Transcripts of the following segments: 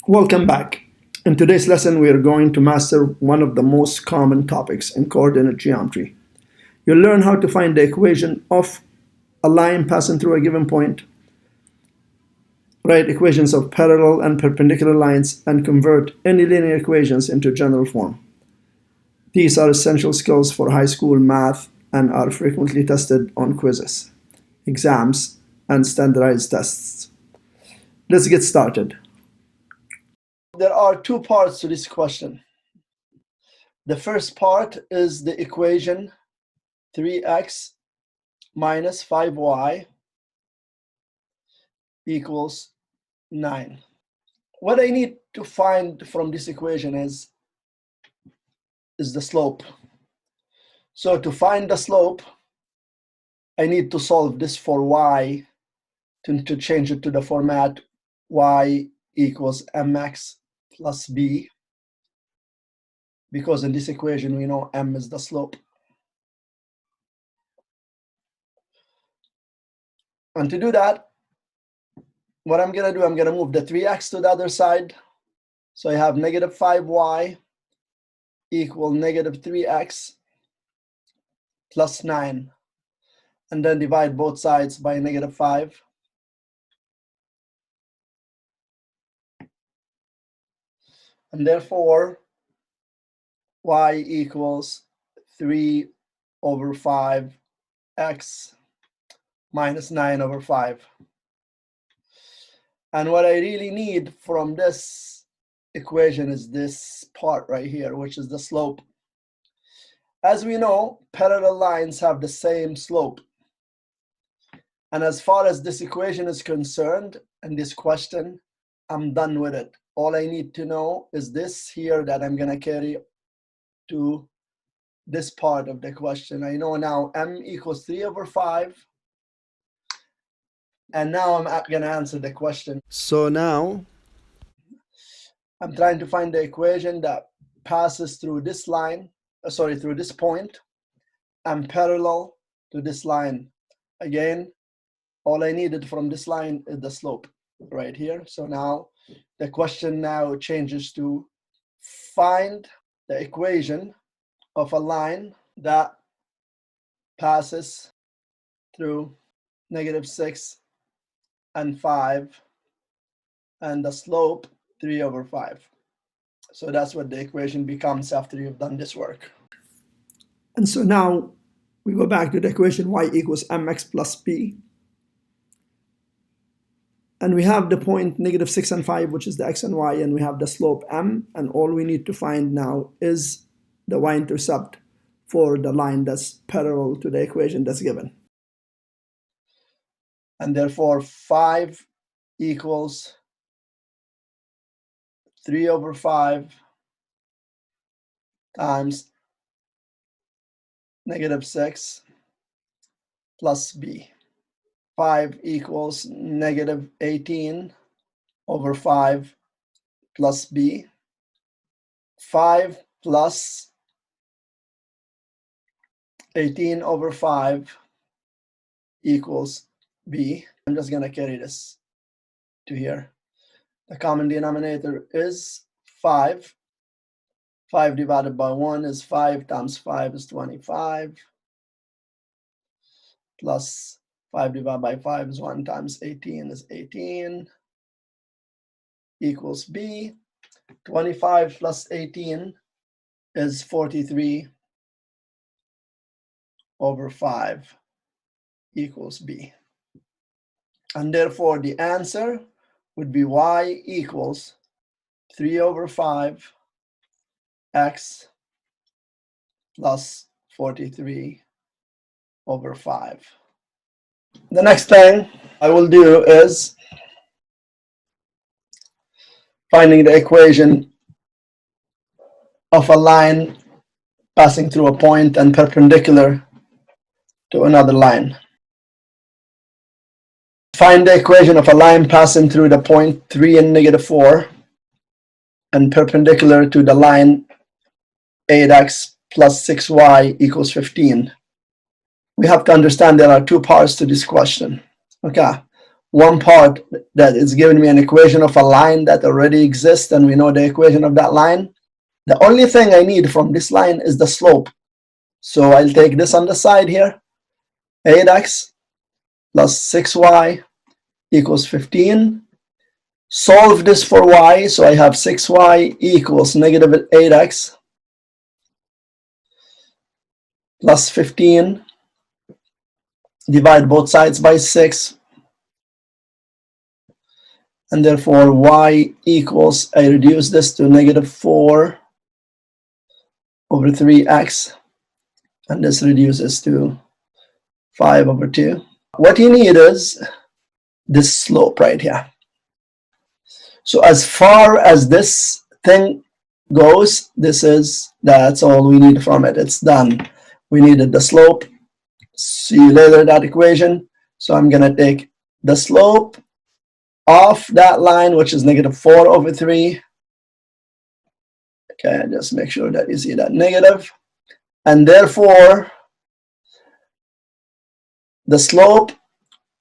Welcome back. In today's lesson, we are going to master one of the most common topics in coordinate geometry. You'll learn how to find the equation of a line passing through a given point, write equations of parallel and perpendicular lines, and convert any linear equations into general form. These are essential skills for high school math and are frequently tested on quizzes, exams, and standardized tests. Let's get started. There are two parts to this question. The first part is the equation 3x minus 5y equals 9. What I need to find from this equation is the slope. So to find the slope, I need to solve this for y to change it to the format y equals mx plus b, because in this equation we know m is the slope. And to do that, what I'm going to do, I'm going to move the 3x to the other side. So I have negative 5y equal negative 3x plus 9. And then divide both sides by negative 5. And therefore, y equals 3 over 5x minus 9 over 5. And what I really need from this equation is this part right here, which is the slope. As we know, parallel lines have the same slope. And as far as this equation is concerned, and this question, I'm done with it. All I need to know is this here that I'm going to carry to this part of the question. I know now m equals 3 over 5. And now I'm going to answer the question. So now I'm trying to find the equation that passes through this line, through this point, and parallel to this line. Again, all I needed from this line is the slope right here. So now the question now changes to find the equation of a line that passes through negative 6 and 5 and the slope 3 over 5. So that's what the equation becomes after you've done this work. And so now we go back to the equation y equals mx plus b. And we have the point negative 6 and 5, which is the x and y, and we have the slope m, and all we need to find now is the y-intercept for the line that's parallel to the equation that's given. And therefore 5 equals 3 over 5 times negative 6 plus b. 5 equals negative 18 over 5 plus b. 5 plus 18 over 5 equals b. I'm just going to carry this to here. The common denominator is 5. 5 divided by 1 is 5 times 5 is 25. Plus 5 divided by 5 is 1 times 18 is 18. Equals b. 25 plus 18 is 43 over 5 equals b. And therefore the answer would be y equals 3 over 5 x plus 43 over 5. The next thing I will do is finding the equation of a line passing through a point and perpendicular to another line. Find the equation of a line passing through the point 3 and negative 4 and perpendicular to the line 8x plus 6y equals 15. We have to understand there are two parts to this question. Okay, one part that is giving me an equation of a line that already exists, and we know the equation of that line. The only thing I need from this line is the slope. So I'll take this on the side here, 8x plus 6y equals 15. Solve this for y, so I have 6y equals negative 8x plus 15. Divide both sides by 6. And therefore y equals, I reduce this to negative 4 over 3x. And this reduces to 5 over 2. What you need is this slope right here. So as far as this thing goes, that's all we need from it. It's done. We needed the slope. See you later, that equation. So I'm going to take the slope of that line, which is negative 4 over 3. Okay, just make sure that you see that negative. And therefore, the slope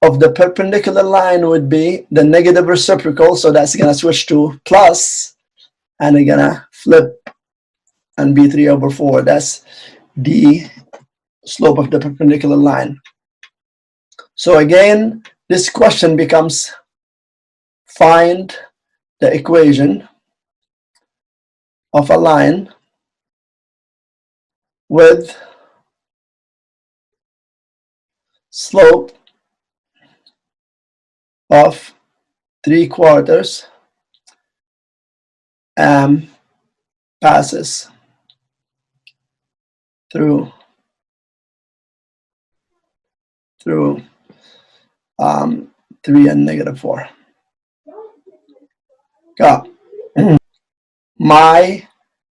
of the perpendicular line would be the negative reciprocal. So that's going to switch to plus, and we're going to flip and be 3 over 4. That's the slope of the perpendicular line. So again, this question becomes find the equation of a line with slope of 3/4 passes through 3 and negative 4. Got. My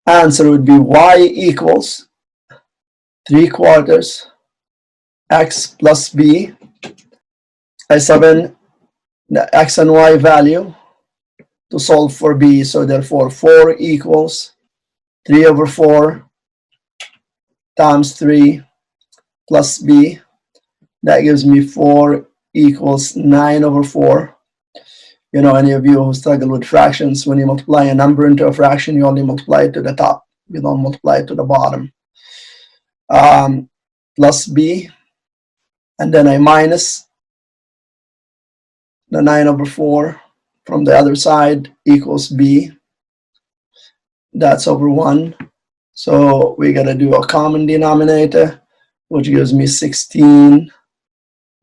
answer would be y equals 3/4 x plus b. I sub in the x and y value to solve for b. So therefore 4 equals 3 over 4 times 3 plus b. That gives me 4 equals 9 over 4. You know, any of you who struggle with fractions, when you multiply a number into a fraction, you only multiply it to the top. You don't multiply it to the bottom. Plus b. And then I minus the 9 over 4 from the other side equals b. That's over 1. So we got to do a common denominator, which gives me 16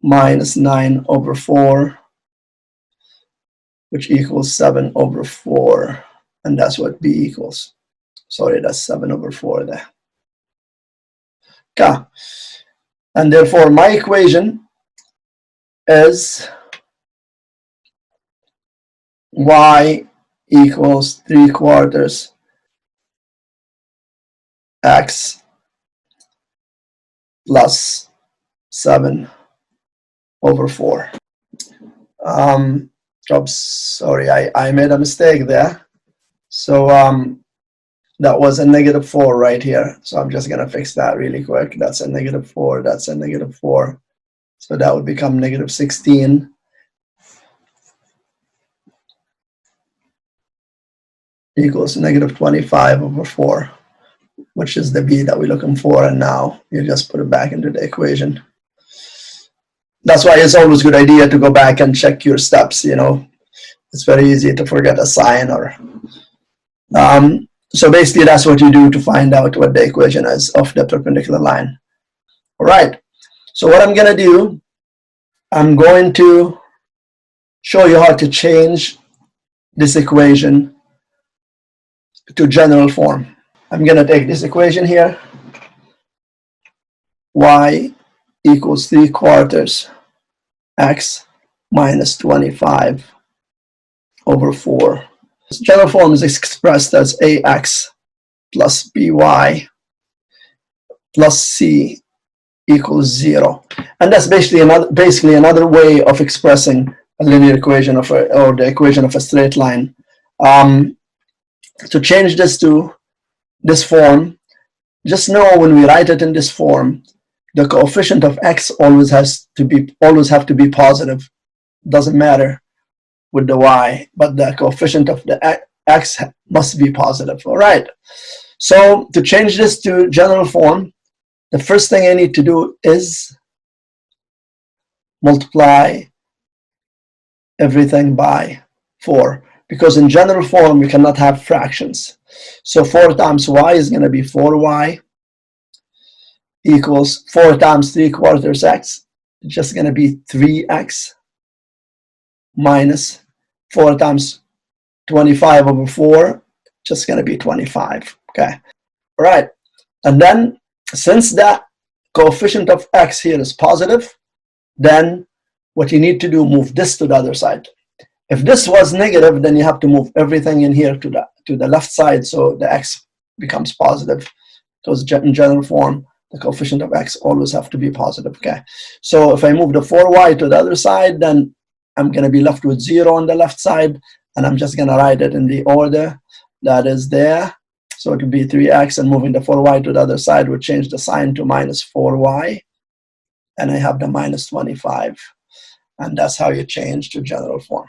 minus 9 over 4, which equals 7 over 4. And that's what b equals. Sorry, that's 7 over 4 there. Okay. And therefore, my equation is y equals 3/4 x plus 7 over 4. Oops, sorry, I made a mistake there. So that was a negative 4 right here. So I'm just going to fix that really quick. That's a negative 4. That's a negative 4. So that would become negative 16. Equals negative 25 over 4, which is the b that we're looking for. And now you just put it back into the equation. That's why it's always a good idea to go back and check your steps. You know, it's very easy to forget a sign or. So basically, that's what you do to find out what the equation is of the perpendicular line. All right. So what I'm going to do, I'm going to show you how to change this equation to general form. I'm going to take this equation here. Y equals 3/4 x minus 25 over 4. This general form is expressed as ax plus by plus c equals 0. And that's basically another way of expressing a linear equation of or the equation of a straight line. To change this to this form, just know when we write it in this form, the coefficient of x always have to be positive. doesn't matter with the y, but the coefficient of the x must be positive. All right. So to change this to general form, the first thing I need to do is multiply everything by 4, because in general form we cannot have fractions. So 4 times y is going to be 4y equals 4 times 3/4 x, it's just going to be 3x, minus 4 times 25 over 4, just going to be 25. Okay. All right. And then since that coefficient of x here is positive, then what you need to do, move this to the other side. If this was negative, then you have to move everything in here to the left side, so the x becomes positive. Because in general form, the coefficient of x always have to be positive. Okay. So if I move the 4y to the other side, then I'm going to be left with 0 on the left side, and I'm just going to write it in the order that is there. So it would be 3x, and moving the 4y to the other side would change the sign to minus 4y, and I have the minus 25. And that's how you change to general form.